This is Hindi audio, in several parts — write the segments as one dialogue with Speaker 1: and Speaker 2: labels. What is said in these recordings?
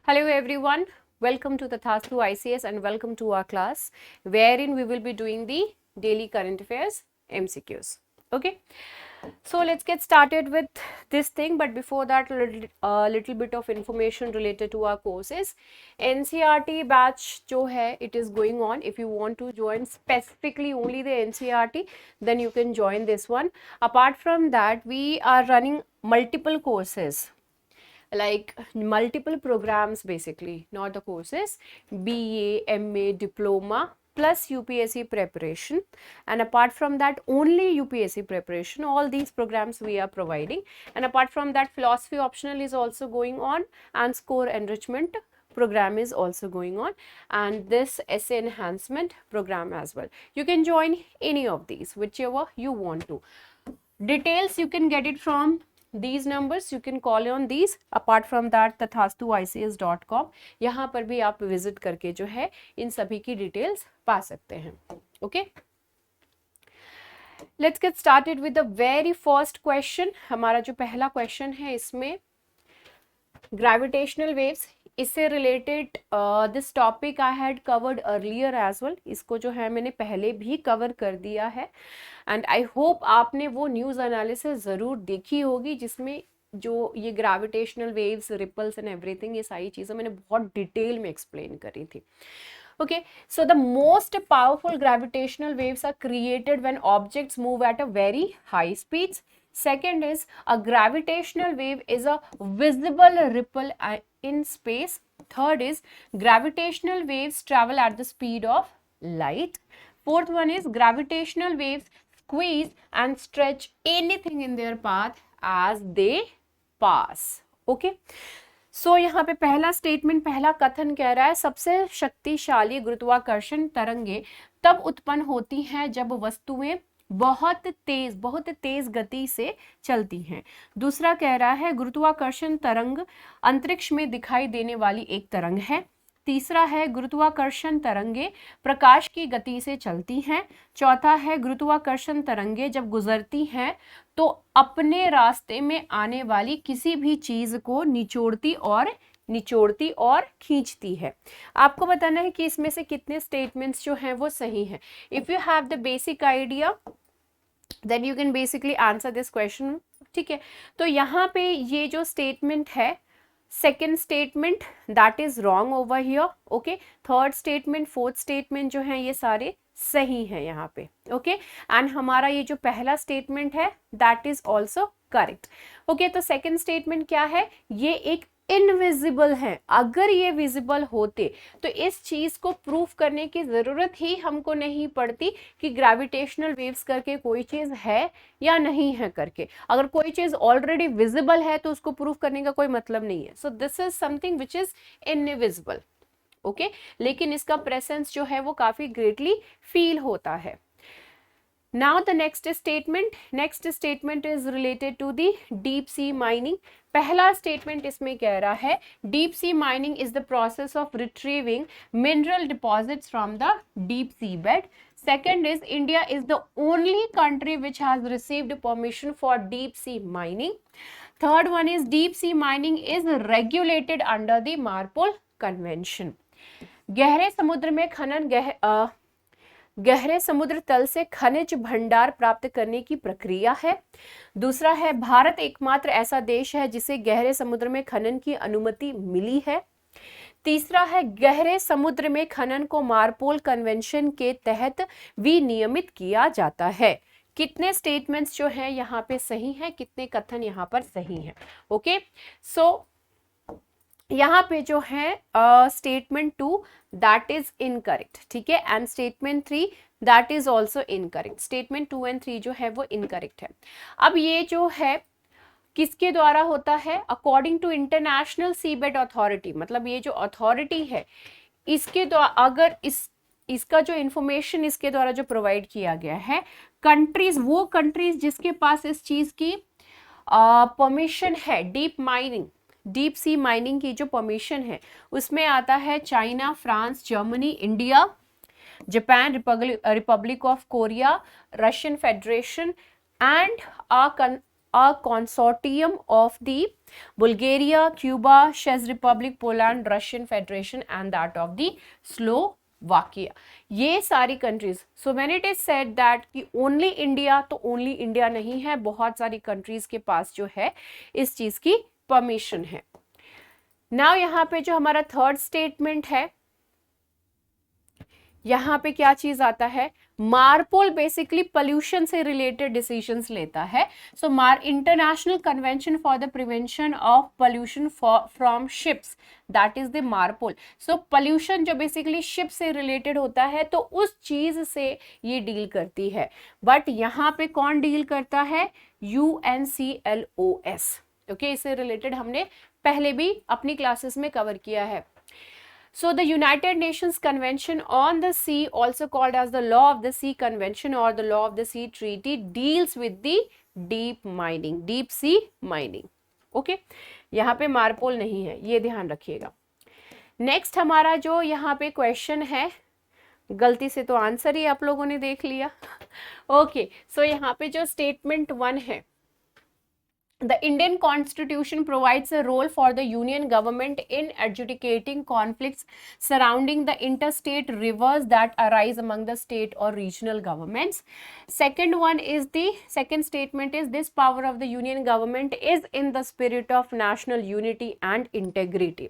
Speaker 1: Hello everyone, welcome to the Tathastu ICS and welcome to our class wherein we will be doing the daily current affairs MCQs. Okay, so let's get started with this thing, but before that a little bit of information related to our courses. NCERT batch जो है it is going on. If you want to join specifically only the NCERT, then you can join this one. Apart from that, we are running multiple courses, like multiple programs, basically not the courses, BA, MA, diploma plus UPSC preparation, and apart from that only UPSC preparation. All these programs we are providing, and apart from that philosophy optional is also going on, and score enrichment program is also going on, and this essay enhancement program as well. You can join any of these, whichever you want to. Details you can get it from these numbers, you can call on these. Apart from that, tathastuics.com, यहाँ पर भी आप विजिट करके जो है इन सभी की डिटेल्स पा सकते हैं. Okay, let's get started with the very first question. हमारा जो पहला क्वेश्चन है इसमें ग्रेविटेशनल वेव्स, इससे related this topic I had covered earlier as well. इसको जो है मैंने पहले भी कवर कर दिया है, एंड आई होप आपने वो न्यूज़ एनालिसिस ज़रूर देखी होगी जिसमें जो ये gravitational waves, ripples and everything, ये सारी चीज़ें मैंने बहुत डिटेल में एक्सप्लेन करी थी. Okay, so the most powerful gravitational waves are created when objects move at a very high speeds. Second is a gravitational wave is a visible ripple in space. Third is gravitational waves travel at the speed of light. Fourth one is gravitational waves squeeze and stretch anything in their path as they pass. Okay. सो यहाँ पे पहला स्टेटमेंट, पहला कथन कह रहा है सबसे शक्तिशाली गुरुत्वाकर्षण तरंगे तब उत्पन्न होती हैं जब वस्तुएं बहुत तेज गति से चलती हैं. दूसरा कह रहा है गुरुत्वाकर्षण तरंग अंतरिक्ष में दिखाई देने वाली एक तरंग है. तीसरा है गुरुत्वाकर्षण तरंगे प्रकाश की गति से चलती हैं. चौथा है गुरुत्वाकर्षण तरंगे जब गुजरती हैं तो अपने रास्ते में आने वाली किसी भी चीज को निचोड़ती और खींचती है. आपको बताना है कि इसमें से कितने स्टेटमेंट्स जो हैं वो सही हैं. If you have the basic idea then you can basically answer this question. ठीक है, तो यहाँ पे ये जो स्टेटमेंट है, second statement that is wrong over here. Okay, third statement, fourth statement जो है ये सारे सही है यहाँ पे. ओके, एंड हमारा ये जो पहला स्टेटमेंट है that is also correct. Okay, तो सेकेंड स्टेटमेंट क्या है, ये एक इनविजिबल है. अगर ये विजिबल होते तो इस चीज को प्रूफ करने की जरूरत ही हमको नहीं पड़ती कि ग्रेविटेशनल वेव्स करके कोई चीज है या नहीं है करके. अगर कोई चीज ऑलरेडी विजिबल है तो उसको प्रूफ करने का कोई मतलब नहीं है. सो this is something which is invisible. Okay, लेकिन इसका प्रेजेंस जो है वो काफी ग्रेटली फील होता है. Now the next statement is related to the deep sea mining. पहला स्टेटमेंट इसमें कह रहा है deep sea mining is the process of retrieving mineral deposits from the deep sea bed. Second is India is the only country which has received permission for deep sea mining. Third one is deep sea mining is regulated under the Marpol Convention. गहरे समुद्र में खनन गहरे समुद्र तल से खनिज भंडार प्राप्त करने की प्रक्रिया है. दूसरा है भारत एकमात्र ऐसा देश है जिसे गहरे समुद्र में खनन की अनुमति मिली है. तीसरा है गहरे समुद्र में खनन को मार्पोल कन्वेंशन के तहत विनियमित किया जाता है. कितने स्टेटमेंट्स जो हैं यहाँ पे सही हैं, कितने कथन यहाँ पर सही हैं. ओके, सो यहाँ पे जो है स्टेटमेंट 2 दैट इज इनकरेक्ट. ठीक है, and statement 3 that is also incorrect. Statement 2 and 3 जो है वो इनकरेक्ट है. अब ये जो है किसके द्वारा होता है, according to international seabed authority. मतलब ये जो अथॉरिटी है इसके द्वारा, अगर इसका जो इंफॉर्मेशन इसके द्वारा जो प्रोवाइड किया गया है, कंट्रीज, वो कंट्रीज जिसके पास इस चीज की परमिशन है, डीप सी माइनिंग की जो परमिशन है, उसमें आता है China, France, Germany, India, Japan, Republic of Korea, Russian federation and a consortium of the Bulgaria, Cuba, Czech Republic, Poland, Russian Federation and that of the Slovakia. ये सारी countries. So when it is said that कि ओनली इंडिया, तो ओनली इंडिया नहीं है, बहुत सारी कंट्रीज के पास जो है इस चीज की परमिशन है. नाउ यहाँ पे जो हमारा थर्ड स्टेटमेंट है, यहाँ पे क्या चीज आता है, मारपोल बेसिकली पोल्यूशन से रिलेटेड डिसीजंस लेता है. So international convention for the prevention of pollution from ships, that is the MARPOL. So pollution जो बेसिकली शिप से रिलेटेड होता है तो उस चीज से ये डील करती है. बट यहाँ पे कौन डील करता है, UNCLOS. ओके, इससे रिलेटेड हमने पहले भी अपनी क्लासेस में कवर किया है. So the United Nations Convention on the Sea, also called as the Law of the Sea Convention or the Law of the Sea Treaty, deals with the deep mining, deep sea mining. Okay, यहाँ पे मारपोल नहीं है, ये ध्यान रखिएगा. नेक्स्ट हमारा जो यहाँ पे क्वेश्चन है, गलती से तो आंसर ही आप लोगों ने देख लिया. ओके, सो यहाँ पे जो स्टेटमेंट 1 है, The Indian Constitution provides a role for the Union government in adjudicating conflicts surrounding the interstate rivers that arise among the state or regional governments. Second statement is this power of the Union government is in the spirit of national unity and integrity.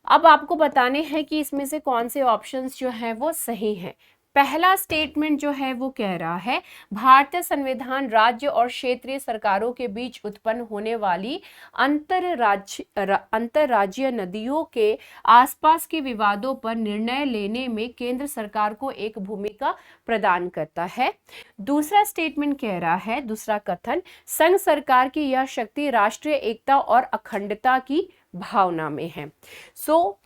Speaker 1: अब आपको बताने हैं कि इसमें से कौन से ऑप्शंस जो हैं वो सही हैं. पहला स्टेटमेंट जो है वो कह रहा है भारतीय संविधान राज्य और क्षेत्रीय सरकारों के बीच उत्पन्न होने वाली अंतरराज्यीय नदियों के आसपास के विवादों पर निर्णय लेने में केंद्र सरकार को एक भूमिका प्रदान करता है. दूसरा स्टेटमेंट कह रहा है, दूसरा कथन, संघ सरकार की यह शक्ति राष्ट्रीय एकता और अखंडता की भावना में है. सो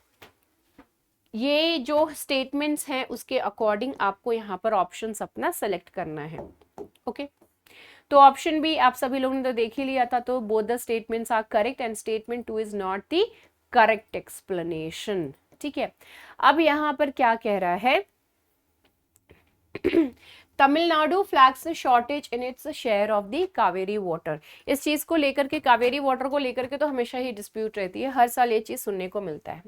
Speaker 1: ये जो स्टेटमेंट्स हैं उसके अकॉर्डिंग आपको यहाँ पर ऑप्शंस अपना सेलेक्ट करना है. ओके, तो ऑप्शन बी आप सभी लोगों ने तो देख ही लिया था, तो both the statements are correct and statement 2 is not the correct explanation. ठीक है, अब यहाँ पर क्या कह रहा है, Tamil Nadu flags shortage in its share of the Kaveri water. इस चीज को लेकर के, कावेरी वाटर को लेकर के तो हमेशा ही डिस्प्यूट रहती है, हर साल ये चीज सुनने को मिलता है.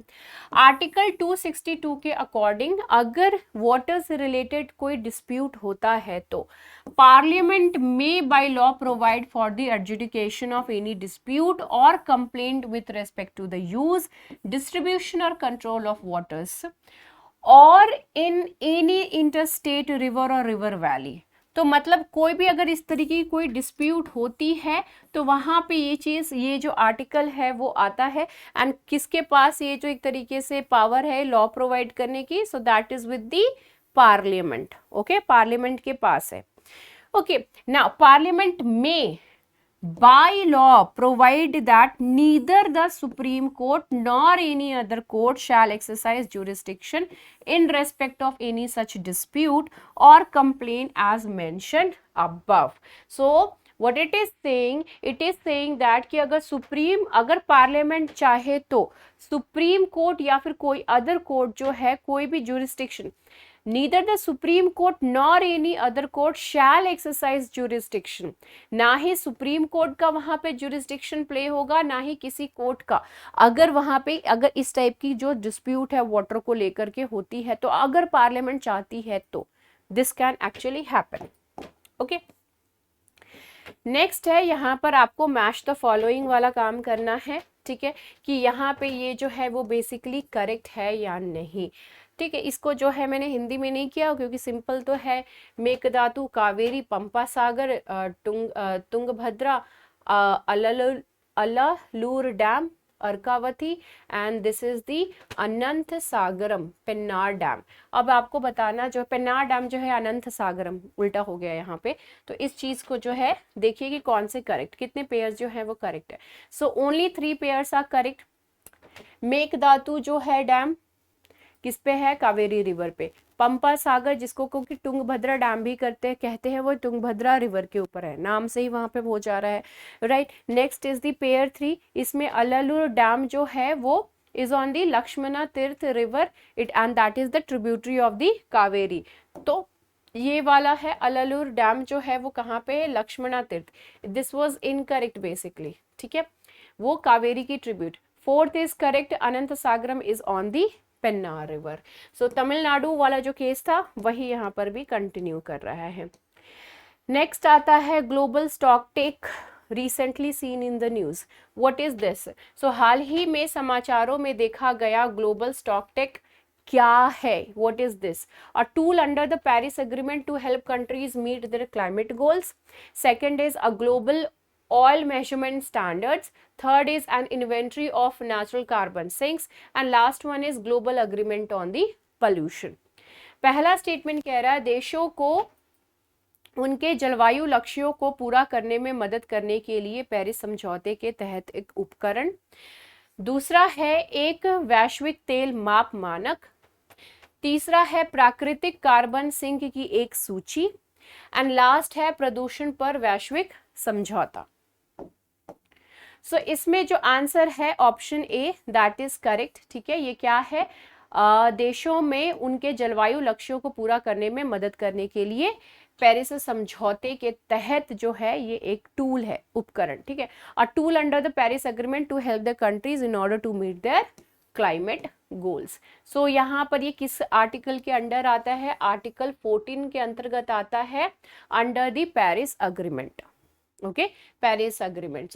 Speaker 1: आर्टिकल 262 के अकॉर्डिंग अगर वाटर से रिलेटेड कोई डिस्प्यूट होता है तो पार्लियामेंट में by law provide for the adjudication of any dispute और complaint with respect to the use, distribution और कंट्रोल ऑफ वाटर्स और इन एनी इंटरस्टेट रिवर और रिवर वैली. तो मतलब कोई भी अगर इस तरीके की कोई डिस्प्यूट होती है तो वहां पे ये चीज, ये जो आर्टिकल है वो आता है. एंड किसके पास ये जो एक तरीके से पावर है लॉ प्रोवाइड करने की, so that is with the parliament. Okay, parliament के पास है. ओके, नाउ पार्लियामेंट में by law provide that neither the Supreme Court nor any other court shall exercise jurisdiction in respect of any such dispute or complaint as mentioned above. So what it is saying that कि अगर पार्लियामेंट चाहे तो सुप्रीम कोर्ट या फिर कोई अदर कोर्ट जो है, कोई भी jurisdiction, neither the Supreme Court nor any other court shall exercise jurisdiction. ना ही सुप्रीम कोर्ट का वहां पे jurisdiction प्ले होगा, ना ही किसी कोर्ट का. अगर वहां पे अगर इस टाइप की जो डिस्प्यूट है वाटर को लेकर के होती है तो अगर पार्लियामेंट चाहती है तो this can actually happen. Okay, next है यहाँ पर आपको मैच द फॉलोइंग वाला काम करना है. ठीक है, कि यहाँ पे ये जो है वो बेसिकली करेक्ट है या नहीं. ठीक है, इसको जो है मैंने हिंदी में नहीं किया क्योंकि सिंपल तो है. Mekedatu, Kaveri, Pampa Sagar, Tungabhadra, Alalur dam, Arkavati and this is the Ananta Sagaram Pennar dam. अब आपको बताना, जो पेन्नार डैम जो है अनंत सागरम उल्टा हो गया यहाँ पे, तो इस चीज को जो है देखिए कि कौन से करेक्ट, कितने पेयर्स जो है वो करेक्ट है. So only 3 pairs are correct. Mekedatu जो है डैम किस पे है, कावेरी रिवर पे. पंपा सागर जिसको क्योंकि तुंगभद्रा डैम भी कहते हैं वो तुंगभद्रा रिवर के ऊपर है, नाम से ही वहां पे हो जा रहा है. Right, next is the pair 3. इसमें अलालूर डैम जो है वो is on the Lakshmana Tirtha river it and that is the tributary of the Kaveri. तो ये वाला है अलालूर डैम जो है वो कहाँ पे है, Lakshmana Tirtha. This was incorrect basically, ठीक है, वो कावेरी की tribute. Fourth is correct, Ananta Sagaram is on the Pennar river. So Tamil Nadu वाला जो केस था वही यहाँ पर भी कंटिन्यू कर रहा है। नेक्स्ट आता है global stock take recently seen in the news, what is this. So हाल ही में समाचारों में देखा गया ग्लोबल स्टॉक टेक क्या है, what is this. A tool under the Paris agreement to help countries meet their climate goals. Second is a global oil measurement standards. Third is an inventory of natural carbon sinks, and last one is global agreement on the pollution. पहला स्टेटमेंट कह रहा है देशों को उनके जलवायु लक्ष्यों को पूरा करने में मदद करने के लिए पेरिस समझौते के तहत एक उपकरण। दूसरा है एक वैश्विक तेल माप मानक। तीसरा है प्राकृतिक कार्बन सिंक की एक सूची। एंड लास्ट है प्रदूषण पर वैश्विक समझौता। सो इसमें जो आंसर है option A, that is correct, ठीक है। ये क्या है, देशों में उनके जलवायु लक्ष्यों को पूरा करने में मदद करने के लिए पेरिस समझौते के तहत जो है ये एक टूल है, उपकरण, ठीक है। A tool under the Paris agreement to help the countries in order to meet their climate goals. So यहाँ पर ये किस आर्टिकल के अंडर आता है, आर्टिकल 14 के अंतर्गत आता है, under the Paris agreement. Okay, Paris Agreement.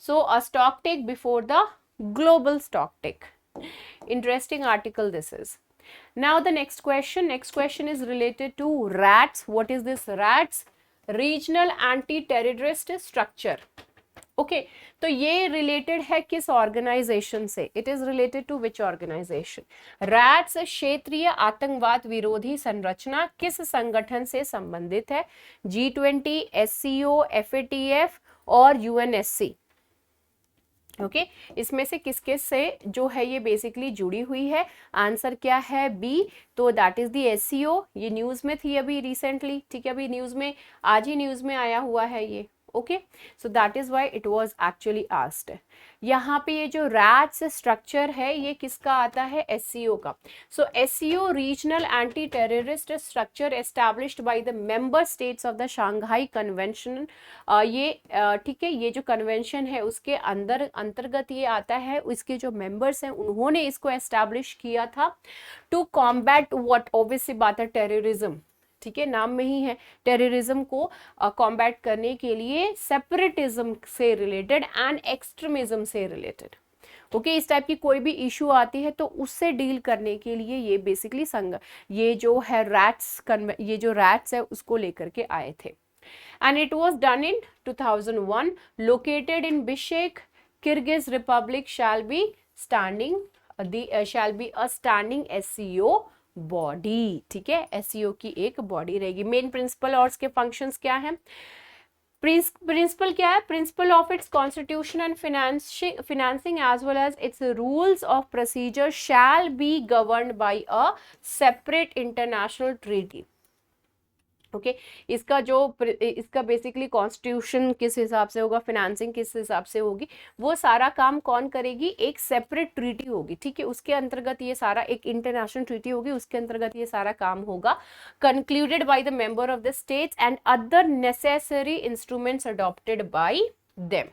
Speaker 1: So a stock take before the global stock take. Interesting article this is. Now the next question is related to RATS. What is this RATS? Regional Anti-Terrorist Structure. Okay तो ये रिलेटेड है किस ऑर्गेनाइजेशन से, it is related to which organisation. RATS क्षेत्रीय आतंकवाद विरोधी संरचना किस संगठन से संबंधित है, G20, SCO, FATF और UNSC। ओके इसमें से किसके से जो है ये बेसिकली जुड़ी हुई है, आंसर क्या है बी, तो दैट इज दी SCO। ये न्यूज में थी अभी रिसेंटली, ठीक है, अभी न्यूज में आज ही न्यूज में आया हुआ है ये। Okay so that is why it was actually asked. यहाँ पे ये जो रैट्स स्ट्रक्चर है ये किसका आता है, SCO का। सो SCO regional anti terrorist structure established bye the member states of the Shanghai convention. ये ठीक है, ये जो कन्वेंशन है उसके अंतर्गत ये आता है, इसके जो मेंबर्स हैं उन्होंने इसको एस्टैब्लिश किया था टू कॉम्बैट व्हाट, ऑब्वियस सी बात है टेररिज्म, ठीक है, नाम में ही है, टेररिज्म को कॉम्बैट करने के लिए सेपरेटिज्म से रिलेटेड एंड एक्सट्रीमिज्म से रिलेटेड। ओके इस टाइप की कोई भी इशू आती है तो उससे डील करने के लिए ये बेसिकली ये जो है ये जो रैट्स है उसको लेकर के आए थे। And it was done in 2001, located in Bishkek, Kyrgyz Republic, shall be a standing SCO body, ठीक है, SCO की एक बॉडी रहेगी। मेन प्रिंसिपल और इसके फंक्शंस क्या है, प्रिंसिपल क्या है, principle of its constitution and financing as well as its rules of procedure shall be governed by a separate international treaty। Okay इसका बेसिकली कॉन्स्टिट्यूशन किस हिसाब से होगा, फिनेंसिंग किस हिसाब से होगी, वो सारा काम कौन करेगी, एक सेपरेट ट्रीटी होगी, ठीक है, उसके अंतर्गत ये सारा एक इंटरनेशनल ट्रीटी होगी, उसके अंतर्गत ये सारा काम होगा, concluded by the member of the states and other necessary instruments adopted by them.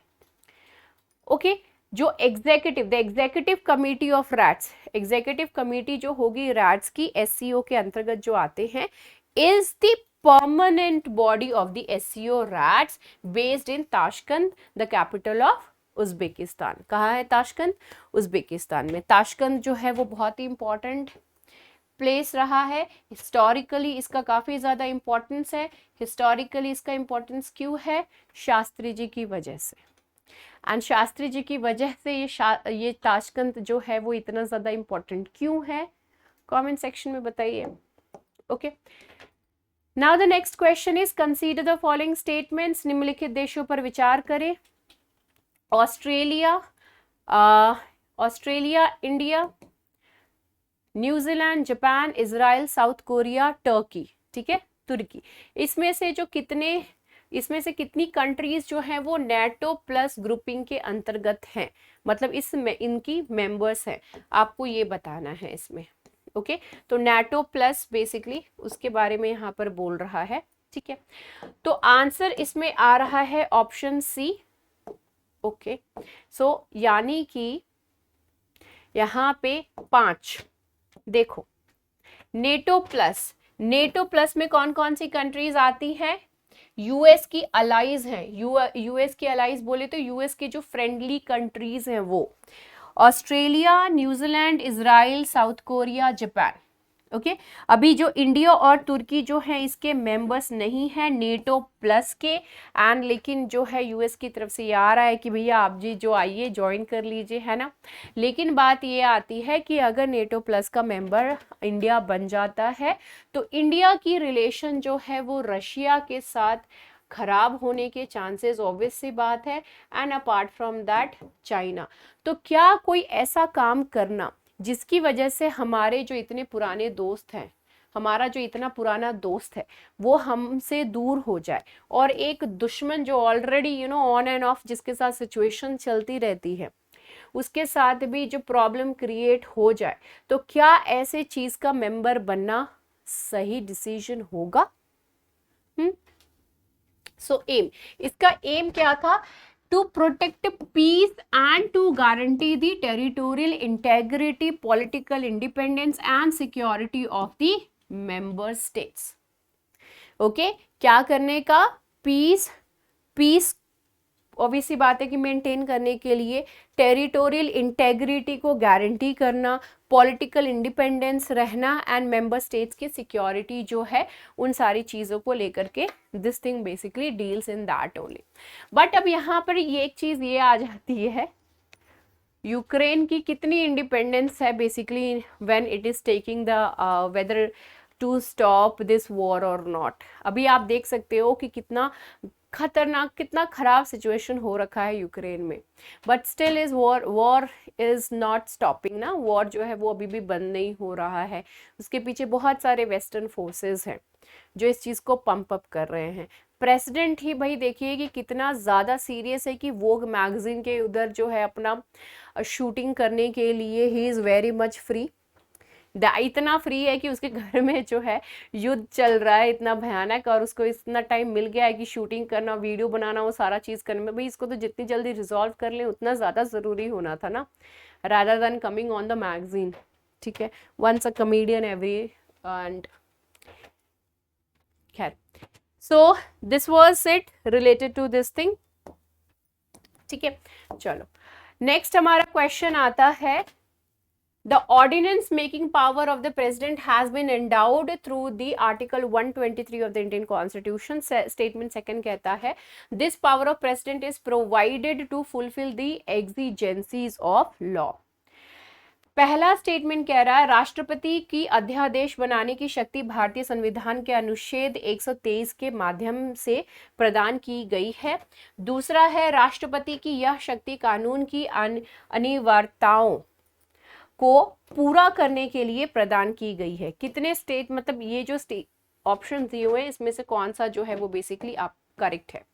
Speaker 1: Okay जो the executive committee of RATS, executive committee जो होगी रैट्स की SCO के अंतर्गत जो आते हैं, is the permanent body of the SCO RATS based in Tashkent, the capital of Uzbekistan. कहाँ है ताशकंद, उज्बेकिस्तान में। ताशकंद जो है वो बहुत ही इंपॉर्टेंट प्लेस रहा है, हिस्टोरिकली इसका काफ़ी ज़्यादा इम्पोर्टेंस है। हिस्टोरिकली इसका इम्पोर्टेंस क्यों है, शास्त्री जी की वजह से, एंड शास्त्री जी की वजह से ये ताशकंद जो है वो इतना ज़्यादा इम्पोर्टेंट क्यों है, कमेंट सेक्शन में बताइए। Okay Now the next question is consider the following statements। निम्नलिखित देशों पर विचार करें, Australia, India, New Zealand, Japan, Israel, south Korea, Turkey, ठीक है, तुर्की। इसमें से कितनी कंट्रीज जो हैं वो नेटो प्लस ग्रुपिंग के अंतर्गत हैं, मतलब इसमें इनकी मेंबर्स हैं, आपको ये बताना है इसमें। ओके तो NATO प्लस बेसिकली उसके बारे में यहाँ पर बोल रहा है, ठीक है। तो आंसर इसमें आ रहा है ऑप्शन सी। ओके सो यानी कि यहाँ पे 5, देखो नेटो प्लस में कौन कौन सी कंट्रीज आती है? यूएस की अलाइज हैं, यूएस की अलाइज बोले तो यूएस के जो फ्रेंडली कंट्रीज हैं वो Australia, New Zealand, Israel, south Korea, Japan. Okay अभी जो इंडिया और तुर्की जो है इसके मेंबर्स नहीं है नेटो प्लस के, एंड लेकिन जो है यूएस की तरफ से ये आ रहा है कि भैया आप जी जो आइए ज्वाइन कर लीजिए, है ना। लेकिन बात ये आती है कि अगर नेटो प्लस का मेंबर इंडिया बन जाता है तो इंडिया की रिलेशन जो है वो रशिया के साथ खराब होने के चांसेस ऑब्वियस सी बात है, and apart from that China. तो क्या कोई ऐसा काम करना जिसकी वजह से हमारे जो इतने पुराने दोस्त हैं, हमारा जो इतना पुराना दोस्त है वो हमसे दूर हो जाए, और एक दुश्मन जो ऑलरेडी ऑन एंड ऑफ जिसके साथ सिचुएशन चलती रहती है उसके साथ भी जो प्रॉब्लम क्रिएट हो जाए, तो क्या ऐसे चीज का मेंबर बनना सही डिसीजन होगा? सो एम, इसका एम क्या था? To protect peace and to guarantee the territorial integrity, political independence and security of the member states. Okay क्या करने का? पीस ऑब्वियस सी बात है कि मेंटेन करने के लिए, टेरिटोरियल इंटेग्रिटी को गारंटी करना, पॉलिटिकल इंडिपेंडेंस रहना, एंड मेंबर स्टेट्स की सिक्योरिटी जो है उन सारी चीज़ों को लेकर के this thing basically deals in that only. But अब यहाँ पर ये एक चीज़ ये आ जाती है, यूक्रेन की कितनी इंडिपेंडेंस है basically when it is taking the weather to stop this war or not. अभी आप देख सकते हो कि कितना खतरनाक, कितना खराब सिचुएशन हो रखा है यूक्रेन में, but still is war is not stopping ना। वॉर जो है वो अभी भी बंद नहीं हो रहा है, उसके पीछे बहुत सारे वेस्टर्न फोर्सेस हैं जो इस चीज़ को पंप अप कर रहे हैं। प्रेसिडेंट ही भाई देखिए कि कितना ज़्यादा सीरियस है कि वोग मैगजीन के उधर जो है अपना शूटिंग करने के लिए he is very much free, इतना फ्री है कि उसके घर में जो है युद्ध चल रहा है इतना भयानक, और उसको इतना टाइम मिल गया है कि शूटिंग करना, वीडियो बनाना, वो सारा चीज़ करने में। भाई इसको तो जितनी जल्दी रिजॉल्व कर ले उतना ज़्यादा ज़रूरी होना था ना, rather than coming on the magazine. ठीक है, once a comedian every and खैर, so this was it related to this thing. ठीक है, चलो नेक्स्ट हमारा क्वेश्चन आता है, The ordinance making power of the president has been endowed through the Article 123 of the Indian Constitution. Statement second कहता है, this power of president is provided to fulfill the exigencies of law. पहला स्टेटमेंट कह रहा है राष्ट्रपति की अध्यादेश बनाने की शक्ति भारतीय संविधान के अनुच्छेद 123 के माध्यम से प्रदान की गई है। दूसरा है राष्ट्रपति की यह शक्ति कानून की अनिवार्यताओं को पूरा करने के लिए प्रदान की गई है। कितने स्टेट, मतलब ये जो स्टेट ऑप्शन दिए हुए हैं इसमें से कौन सा जो है वो बेसिकली आप करेक्ट है?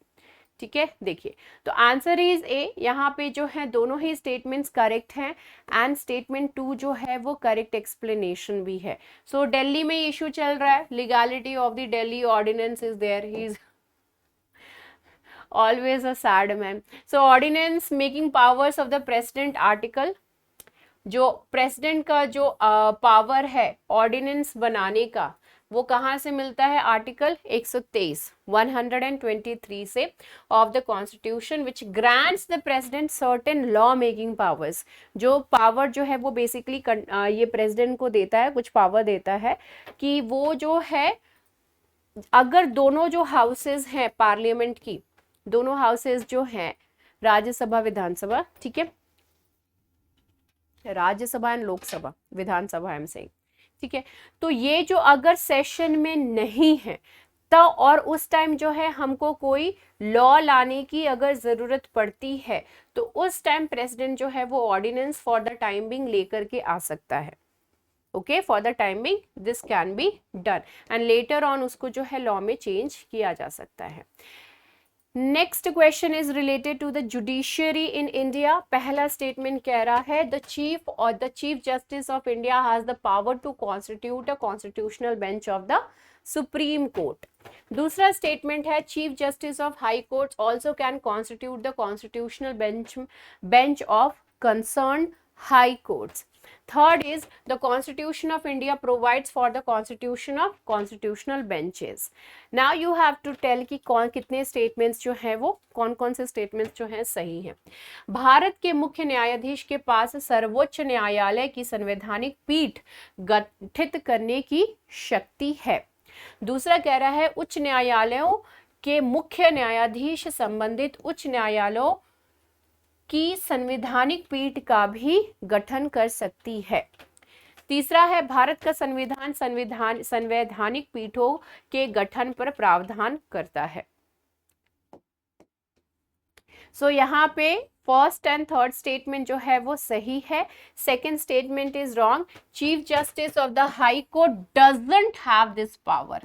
Speaker 1: ठीक है, देखिए तो आंसर इज ए, यहाँ पे जो है दोनों ही स्टेटमेंट्स करेक्ट हैं, एंड स्टेटमेंट 2 जो है वो करेक्ट एक्सप्लेनेशन भी है। सो दिल्ली में इशू चल रहा है, legality of the Delhi ordinance is there, he is always a sad man. So ordinance making powers of the president article, जो प्रेसिडेंट का जो पावर है ऑर्डिनेंस बनाने का वो कहाँ से मिलता है? आर्टिकल 123 से of the constitution which grants the president certain law making powers. जो पावर जो है वो बेसिकली ये प्रेसिडेंट को देता है, कुछ पावर देता है कि वो जो है अगर दोनों जो हाउसेज हैं पार्लियामेंट की, दोनों हाउसेज जो हैं राज्यसभा विधानसभा, ठीक है, Rajya Sabha and Lok Sabha, Vidhan Sabha I am saying, ठीक है, तो ये जो अगर सेशन में नहीं है तो और उस टाइम जो है हमको कोई लॉ लाने की अगर जरूरत पड़ती है तो उस टाइम प्रेसिडेंट जो है वो ordinance for the time being लेकर के आ सकता है। Okay, for the time being this can be done, and later on उसको जो है लॉ में चेंज किया जा सकता है। Next question is related to the judiciary in India. पहला स्टेटमेंट कह रहा है the chief justice of India has the power to constitute a constitutional bench of the supreme court. दूसरा स्टेटमेंट है chief justice of high court also can constitute the constitutional bench of concern high courts. Third is the Constitution of India provides for the constitution of constitutional benches. Now you have to tell कि कौन कितने statements जो हैं वो कौन कौन से statements जो हैं सही हैं। भारत के मुख्य न्यायाधीश के पास सर्वोच्च न्यायालय की संवैधानिक पीठ गठित करने की शक्ति है। दूसरा कह रहा है उच्च न्यायालयों के मुख्य न्यायाधीश संबंधित उच्च न्यायालयों की संवैधानिक पीठ का भी गठन कर सकती है। तीसरा है भारत का संविधान संवैधानिक पीठों के गठन पर प्रावधान करता है। सो यहाँ पे फर्स्ट एंड थर्ड स्टेटमेंट जो है वो सही है। Second statement is wrong. Chief justice of the high court doesn't have this power.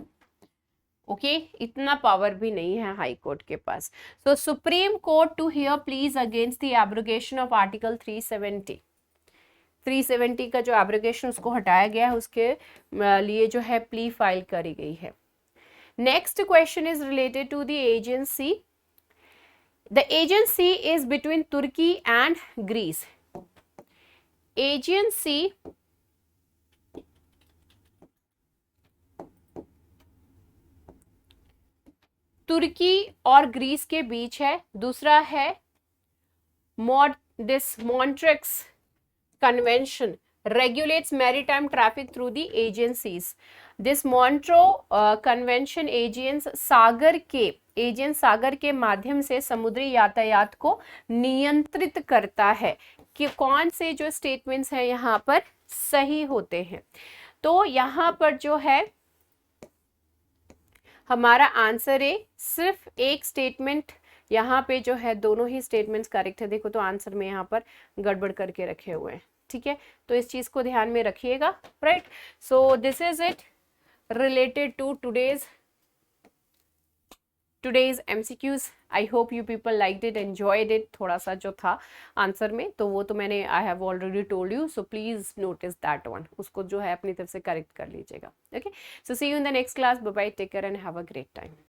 Speaker 1: Okay इतना पावर भी नहीं है हाई कोर्ट के पास। So supreme court to hear pleas against the abrogation of article 370 का जो एब्रोगेशन उसको हटाया गया है उसके लिए जो है प्ली फाइल करी गई है। Next question is related to the Aegean Sea. The Aegean Sea is between Turkey and Greece. Aegean Sea Turkey और ग्रीस के बीच है। दूसरा है Montreux convention regulates maritime traffic through the agencies. This Montreux Convention agents सागर के माध्यम से समुद्री यातायात को नियंत्रित करता है। कि कौन से जो स्टेटमेंट्स हैं यहाँ पर सही होते हैं। तो यहाँ पर जो है हमारा आंसर है सिर्फ एक स्टेटमेंट यहाँ पे जो है दोनों ही स्टेटमेंट्स करेक्ट है। देखो तो आंसर में यहाँ पर गड़बड़ करके रखे हुए हैं। ठीक है तो इस चीज को ध्यान में रखिएगा। Right so this is it related to today's MCQs. I hope you people liked it, enjoyed it. थोड़ा सा जो था आंसर में तो वो तो मैंने I have already told you, so please notice that one. उसको जो है अपनी तरफ से करेक्ट कर लीजिएगा। Okay, so see you in the next class. Bye bye, take care and have a great time.